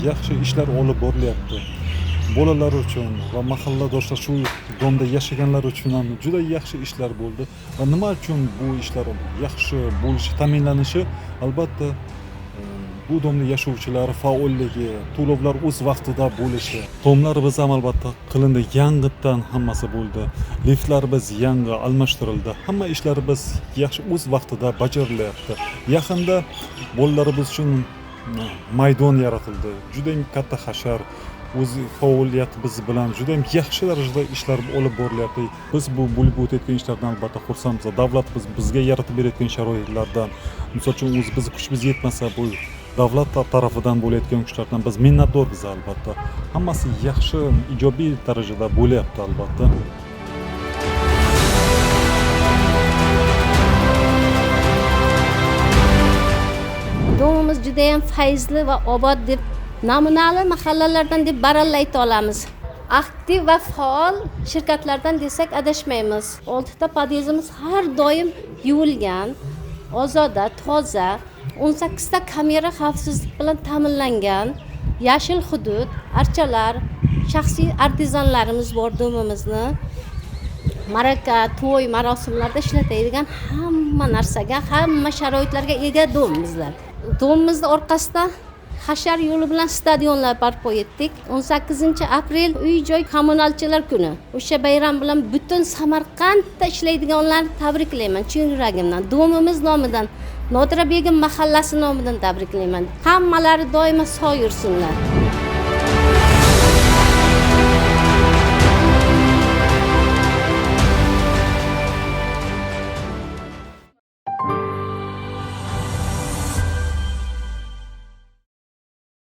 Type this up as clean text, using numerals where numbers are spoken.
yaxshi ishlar olib borilyapti. Bolalar uchun va mahalladoshlar shu domda yashaganlar uchun ham juda yaxshi ishlar bo'ldi. Va nima uchun bu ishlar yaxshi bo'lishi ta'minlanishi albatta bu domda yashovchilar faolligi, to'lovlar o'z vaqtida bo'lishi. Tomlarimiz ham albatta qilindi, yangitdan hammasi bo'ldi. Liftlarimiz yangi almashtirildi. Hamma ishlarimiz yaxshi o'z vaqtida bajarilyapti. Yaqinda bolalarimiz uchun maydon yaratildi. Juda ham katta hashar o'z faoliyatimiz bilan juda ham yaxshi darajada ishlar olib borilyapti. Biz bu bo'lib o'tayotgan ishlardan albatta xursandmiz. Davlatimiz bizga yaratib berayotgan sharoitlardan, misol uchun biz kuchimiz yetmasa bu davlat tarafidan bo'layotgan kuchlardan biz minnatdormiz albatta. Hammasi yaxshi, ijobiy darajada bo'lyapti albatta. Domimiz juda ham fayzli va obod deb namunali mahallalardan deb baralla ayta olamiz. Aktiv va faol shirkatlardan desak adashmaymiz. 6 ta podyezdimiz har doim yuvilgan, ozoda, toza, 18 ta kamera xavfsizlik bilan ta'minlangan, yashil hudud, archalar, shaxsiy artizanlarimiz bor domimizni. Maraka, to'y, marosimlarda ishlatadigan hamma narsaga, hamma sharoitlarga ega domimizlar. Domimizning orqasida hashar yo'li bilan stadionlar barpo etdik. 18-aprel uy-joy kommunalchilar kuni. O'sha bayram bilan butun Samarqandda ishlaydiganlarni tabriklayman chin yuragimdan. Domimiz nomidan, Nodira Begim mahallasi nomidan tabriklayman. Hammalari doimo sog' yursinlar.